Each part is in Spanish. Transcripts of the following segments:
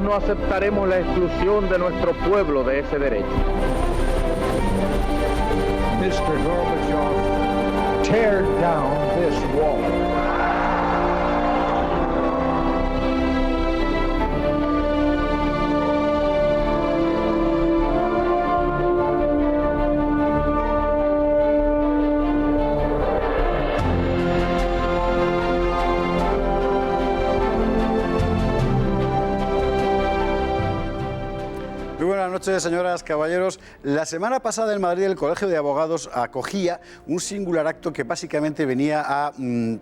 nosotros no aceptaremos la exclusión de nuestro pueblo de ese derecho. Mr. Gorbachev, tear down this wall. Buenas noches, señoras, caballeros. La semana pasada en Madrid el Colegio de Abogados acogía un singular acto que básicamente venía a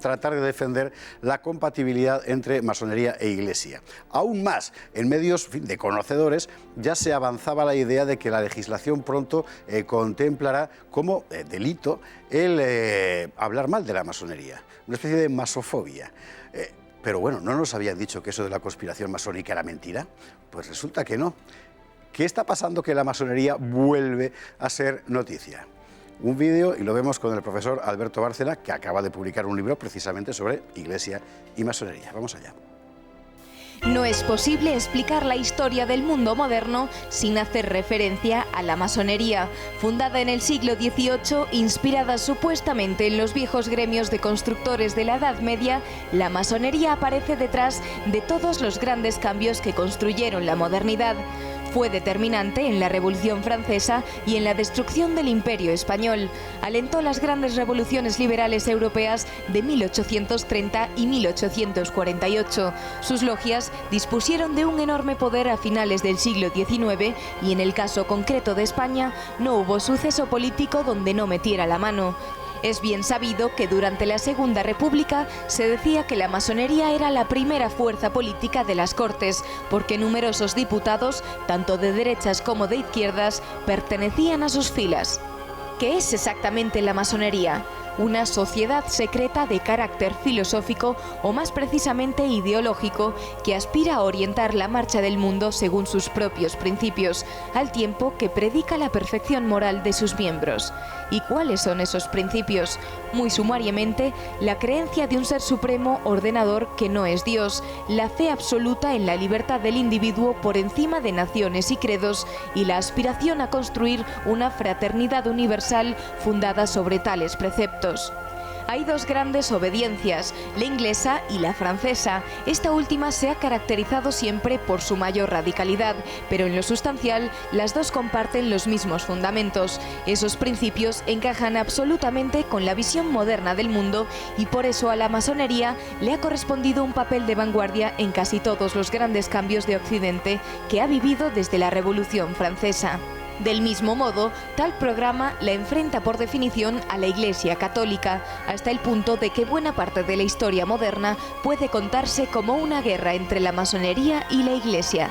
tratar de defender la compatibilidad entre masonería e Iglesia. Aún más, en medios de conocedores ya se avanzaba la idea de que la legislación pronto contemplará como delito el hablar mal de la masonería, una especie de masofobia. Pero bueno, ¿no nos habían dicho que eso de la conspiración masónica era mentira? Pues resulta que no. ¿Qué está pasando que la masonería vuelve a ser noticia? Un vídeo, y lo vemos con el profesor Alberto Bárcena, que acaba de publicar un libro precisamente sobre Iglesia y masonería. Vamos allá. No es posible explicar la historia del mundo moderno sin hacer referencia a la masonería. Fundada en el siglo XVIII, inspirada supuestamente en los viejos gremios de constructores de la Edad Media, la masonería aparece detrás de todos los grandes cambios que construyeron la modernidad. Fue determinante en la Revolución Francesa y en la destrucción del Imperio Español. Alentó las grandes revoluciones liberales europeas de 1830 y 1848. Sus logias dispusieron de un enorme poder a finales del siglo XIX y en el caso concreto de España no hubo suceso político donde no metiera la mano. Es bien sabido que durante la Segunda República se decía que la masonería era la primera fuerza política de las Cortes, porque numerosos diputados, tanto de derechas como de izquierdas, pertenecían a sus filas. ¿Qué es exactamente la masonería? Una sociedad secreta de carácter filosófico o más precisamente ideológico que aspira a orientar la marcha del mundo según sus propios principios, al tiempo que predica la perfección moral de sus miembros. ¿Y cuáles son esos principios? Muy sumariamente, la creencia de un ser supremo ordenador que no es Dios, la fe absoluta en la libertad del individuo por encima de naciones y credos y la aspiración a construir una fraternidad universal fundada sobre tales preceptos. Hay dos grandes obediencias, la inglesa y la francesa. Esta última se ha caracterizado siempre por su mayor radicalidad, pero en lo sustancial las dos comparten los mismos fundamentos. Esos principios encajan absolutamente con la visión moderna del mundo y por eso a la masonería le ha correspondido un papel de vanguardia en casi todos los grandes cambios de Occidente que ha vivido desde la Revolución Francesa. Del mismo modo, tal programa la enfrenta por definición a la Iglesia Católica, hasta el punto de que buena parte de la historia moderna puede contarse como una guerra entre la masonería y la Iglesia.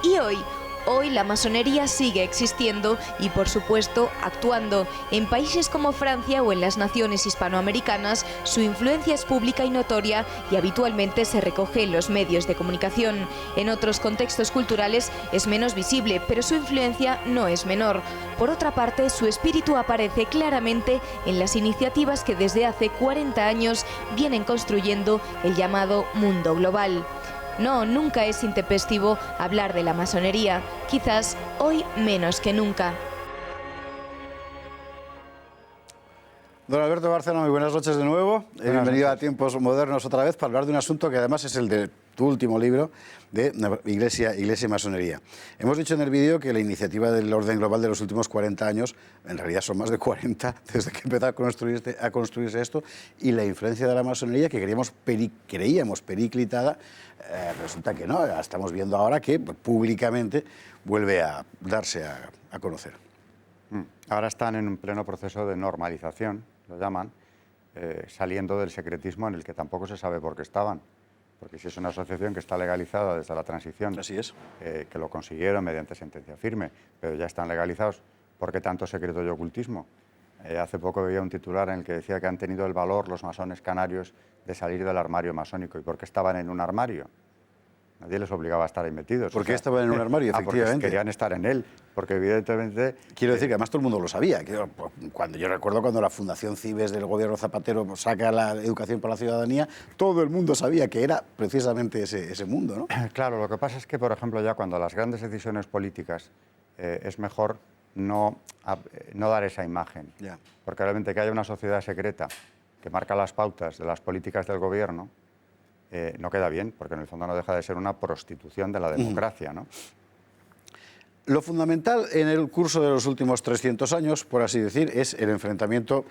Y Hoy la masonería sigue existiendo y, por supuesto, actuando. En países como Francia o en las naciones hispanoamericanas, su influencia es pública y notoria y habitualmente se recoge en los medios de comunicación. En otros contextos culturales es menos visible, pero su influencia no es menor. Por otra parte, su espíritu aparece claramente en las iniciativas que desde hace 40 años vienen construyendo el llamado mundo global. No, nunca es intempestivo hablar de la masonería, quizás hoy menos que nunca. Don Alberto Bárcena, muy buenas noches de nuevo. Bienvenido a Tiempos Modernos otra vez para hablar de un asunto que además es el de tu último libro, de Iglesia y Masonería. Hemos dicho en el vídeo que la iniciativa del orden global de los últimos 40 años, en realidad son más de 40 desde que empezó a construirse esto, y la influencia de la masonería que creíamos periclitada, resulta que no. Estamos viendo ahora que públicamente vuelve a darse a conocer. Ahora están en un pleno proceso de normalización, lo llaman, saliendo del secretismo en el que tampoco se sabe por qué estaban. Porque si es una asociación que está legalizada desde la transición, así es, que lo consiguieron mediante sentencia firme, pero ya están legalizados, ¿por qué tanto secreto y ocultismo? Hace poco veía un titular en el que decía que han tenido el valor los masones canarios de salir del armario masónico. ¿Y por qué estaban en un armario? Nadie les obligaba a estar ahí metidos. ¿Por qué estaban en un armario, porque efectivamente? querían estar en él, porque evidentemente... Quiero decir que además todo el mundo lo sabía. Cuando yo recuerdo cuando la Fundación Cibes del gobierno Zapatero saca la educación para la ciudadanía, todo el mundo sabía que era precisamente ese mundo, ¿no? Claro, lo que pasa es que, por ejemplo, ya cuando las grandes decisiones políticas es mejor no dar esa imagen. Ya. Porque realmente que haya una sociedad secreta que marca las pautas de las políticas del gobierno no queda bien, porque en el fondo no deja de ser una prostitución de la democracia, ¿no? Lo fundamental en el curso de los últimos 300 años, por así decir, es el enfrentamiento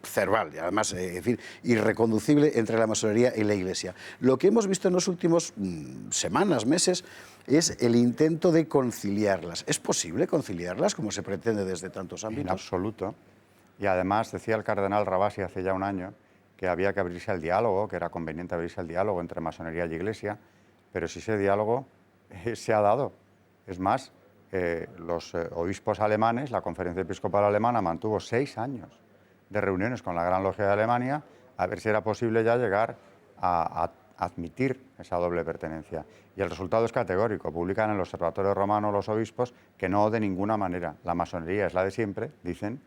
cerval, y además, en fin, irreconducible entre la masonería y la Iglesia. Lo que hemos visto en los últimos semanas, meses, es el intento de conciliarlas. ¿Es posible conciliarlas, como se pretende desde tantos ámbitos? En absoluto. Y además, decía el cardenal Rabasi hace ya un año que había que abrirse al diálogo, que era conveniente abrirse al diálogo entre masonería y Iglesia, pero si ese diálogo se ha dado. Es más, los obispos alemanes, la Conferencia Episcopal Alemana mantuvo 6 años de reuniones con la Gran Logia de Alemania a ver si era posible ya llegar a admitir esa doble pertenencia. Y el resultado es categórico. Publican en el Observatorio Romano los obispos que no, de ninguna manera. La masonería es la de siempre, dicen,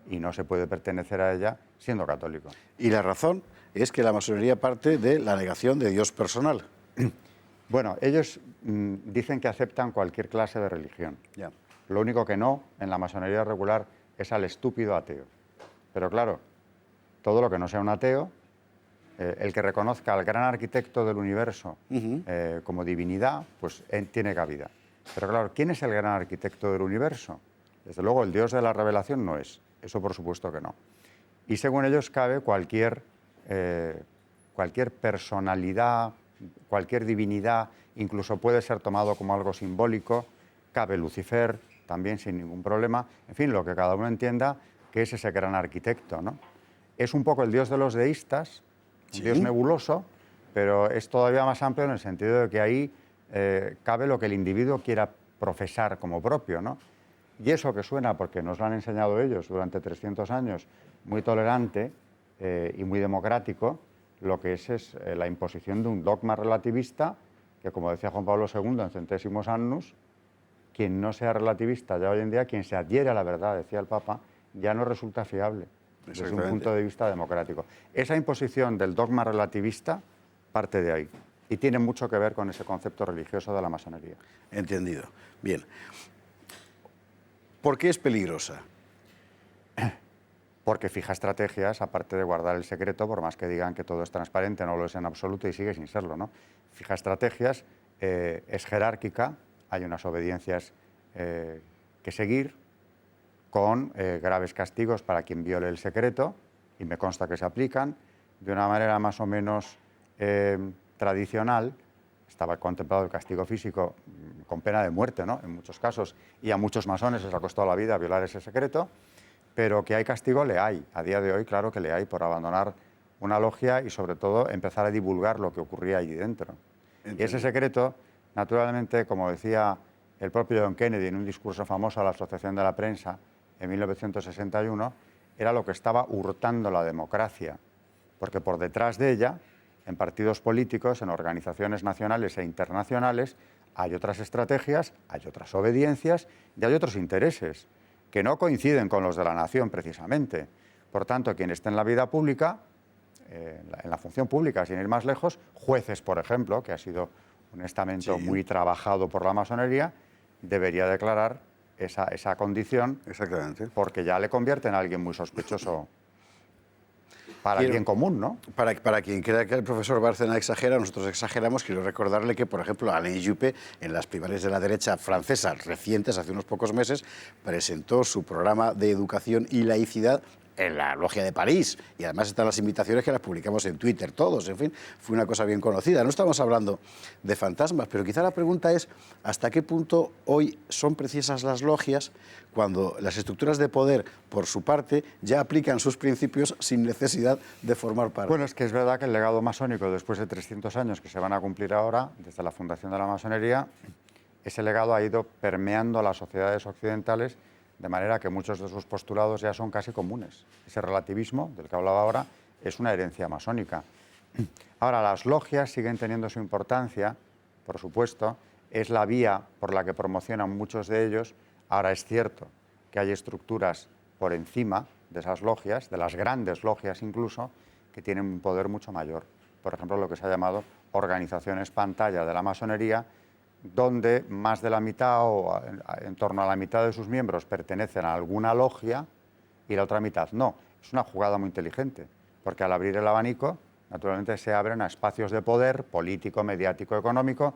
y no se puede pertenecer a ella siendo católico. Y la razón es que la masonería parte de la negación de Dios personal. Bueno, ellos dicen que aceptan cualquier clase de religión. Ya. Lo único que no, en la masonería regular, es al estúpido ateo. Pero claro, todo lo que no sea un ateo, el que reconozca al gran arquitecto del universo como divinidad, pues tiene cabida. Pero claro, ¿quién es el gran arquitecto del universo? Desde luego, el Dios de la revelación no es. Eso por supuesto que no. Y según ellos cabe cualquier personalidad, cualquier divinidad, incluso puede ser tomado como algo simbólico, cabe Lucifer también sin ningún problema, en fin, lo que cada uno entienda que es ese gran arquitecto, ¿no? Es un poco el Dios de los deístas, un Dios nebuloso, pero es todavía más amplio en el sentido de que ahí cabe lo que el individuo quiera profesar como propio, ¿no? Y eso que suena, porque nos lo han enseñado ellos durante 300 años, muy tolerante y muy democrático, lo que es la imposición de un dogma relativista que, como decía Juan Pablo II en Centésimos Annus, quien no sea relativista ya hoy en día, quien se adhiere a la verdad, decía el Papa, ya no resulta fiable desde un punto de vista democrático. Esa imposición del dogma relativista parte de ahí y tiene mucho que ver con ese concepto religioso de la masonería. Entendido. Bien. ¿Por qué es peligrosa? Porque fija estrategias, aparte de guardar el secreto, por más que digan que todo es transparente, no lo es en absoluto y sigue sin serlo, ¿no? Fija estrategias, es jerárquica, hay unas obediencias que seguir, con graves castigos para quien viole el secreto, y me consta que se aplican, de una manera más o menos tradicional. Estaba contemplado el castigo físico con pena de muerte, ¿no?, en muchos casos, y a muchos masones les ha costado la vida violar ese secreto, pero que hay castigo, le hay. A día de hoy, claro que le hay por abandonar una logia y, sobre todo, empezar a divulgar lo que ocurría allí dentro. Entiendo. Y ese secreto, naturalmente, como decía el propio John Kennedy en un discurso famoso a la Asociación de la Prensa en 1961, era lo que estaba hurtando la democracia, porque por detrás de ella, en partidos políticos, en organizaciones nacionales e internacionales, hay otras estrategias, hay otras obediencias y hay otros intereses que no coinciden con los de la nación precisamente. Por tanto, quien esté en la vida pública, en la función pública, sin ir más lejos, jueces, por ejemplo, que ha sido un estamento muy trabajado por la masonería, debería declarar esa condición. Exactamente. Porque ya le convierte en alguien muy sospechoso para el bien común, ¿no? Para quien crea que el profesor Bárcena exagera, nosotros exageramos. Quiero recordarle que, por ejemplo, Alain Juppé, en las primarias de la derecha francesa recientes, hace unos pocos meses, presentó su programa de educación y laicidad en la Logia de París, y además están las invitaciones que las publicamos en Twitter todos, en fin, fue una cosa bien conocida. No estamos hablando de fantasmas, pero quizá la pregunta es ¿hasta qué punto hoy son precisas las logias cuando las estructuras de poder, por su parte, ya aplican sus principios sin necesidad de formar parte? Bueno, es que es verdad que el legado masónico, después de 300 años que se van a cumplir ahora, desde la fundación de la masonería, ese legado ha ido permeando a las sociedades occidentales, de manera que muchos de sus postulados ya son casi comunes. Ese relativismo del que hablaba ahora es una herencia masónica. Ahora, las logias siguen teniendo su importancia por supuesto, es la vía por la que promocionan muchos de ellos. Ahora es cierto que hay estructuras por encima de esas logias, de las grandes logias incluso, que tienen un poder mucho mayor. Por ejemplo, lo que se ha llamado organizaciones pantalla de la masonería, donde más de la mitad o en torno a la mitad de sus miembros pertenecen a alguna logia y la otra mitad no. Es una jugada muy inteligente, porque al abrir el abanico, naturalmente se abren a espacios de poder político, mediático, económico,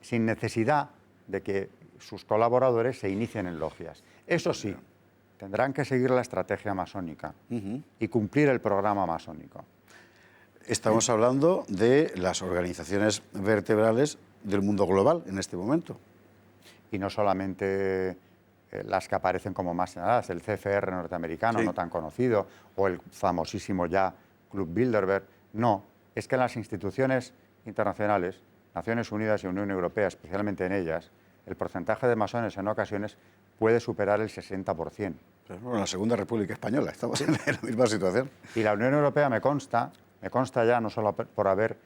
sin necesidad de que sus colaboradores se inicien en logias. Eso sí, tendrán que seguir la estrategia masónica y cumplir el programa masónico. Estamos hablando de las organizaciones vertebrales del mundo global en este momento. Y no solamente las que aparecen como más señaladas, el CFR norteamericano, sí, no tan conocido, o el famosísimo ya Club Bilderberg. No, es que en las instituciones internacionales, Naciones Unidas y Unión Europea, especialmente en ellas, el porcentaje de masones en ocasiones puede superar el 60%. Bueno, en la Segunda República Española estamos en la misma situación. Y la Unión Europea me consta ya no solo por haber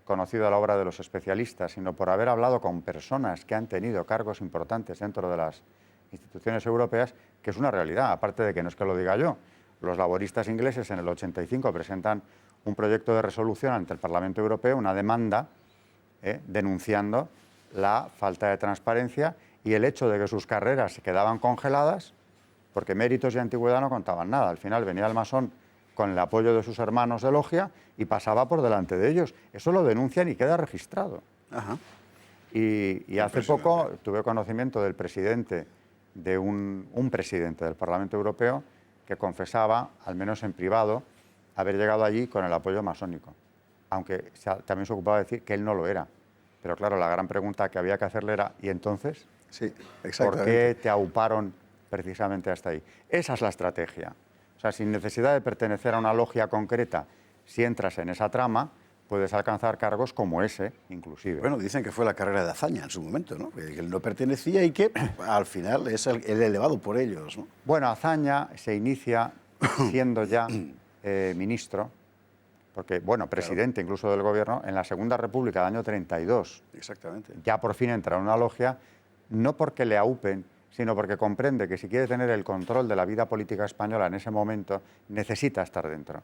conocido la obra de los especialistas, sino por haber hablado con personas que han tenido cargos importantes dentro de las instituciones europeas, que es una realidad, aparte de que no es que lo diga yo. Los laboristas ingleses en el 85 presentan un proyecto de resolución ante el Parlamento Europeo, una demanda denunciando la falta de transparencia y el hecho de que sus carreras se quedaban congeladas porque méritos y antigüedad no contaban nada. Al final venía el masón con el apoyo de sus hermanos de logia y pasaba por delante de ellos. Eso lo denuncian y queda registrado. Ajá. Y hace poco tuve conocimiento del presidente, de un presidente del Parlamento Europeo, que confesaba, al menos en privado, haber llegado allí con el apoyo masónico, aunque también se ocupaba de decir que él no lo era. Pero claro, la gran pregunta que había que hacerle era, ¿y entonces? Sí, ¿Por qué te auparon precisamente hasta ahí? Esa es la estrategia. O sea, sin necesidad de pertenecer a una logia concreta, si entras en esa trama, puedes alcanzar cargos como ese, inclusive. Bueno, dicen que fue la carrera de Azaña en su momento, ¿no? Que él no pertenecía y que al final es el elevado por ellos, ¿no? Bueno, Azaña se inicia siendo ya ministro, porque, bueno, presidente incluso del gobierno, en la Segunda República del año 32. Exactamente. Ya por fin entra en una logia, no porque le aupen, sino porque comprende que si quiere tener el control de la vida política española en ese momento, necesita estar dentro.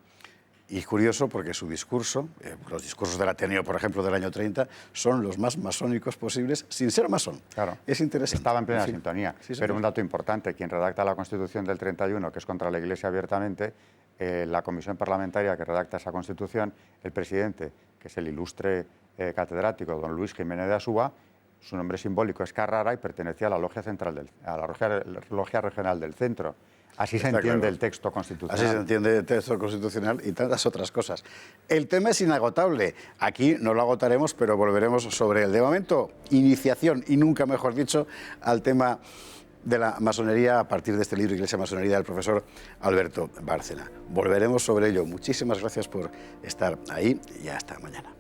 Y es curioso porque su discurso, los discursos del Ateneo, por ejemplo, del año 30, son los más masónicos posibles sin ser masón. Claro. Es interesante. Estaba en plena sintonía. Sí, pero un dato importante, quien redacta la Constitución del 31, que es contra la Iglesia abiertamente, la comisión parlamentaria que redacta esa Constitución, el presidente, que es el ilustre catedrático don Luis Jiménez de Asúa, su nombre simbólico es Carrara y pertenecía a la logia central a la logia regional del centro. Así se entiende el texto constitucional. Así se entiende el texto constitucional y tantas otras cosas. El tema es inagotable. Aquí no lo agotaremos, pero volveremos sobre él. De momento, iniciación, y nunca mejor dicho, al tema de la masonería a partir de este libro Iglesia Masonería del profesor Alberto Bárcena. Volveremos sobre ello. Muchísimas gracias por estar ahí y hasta mañana.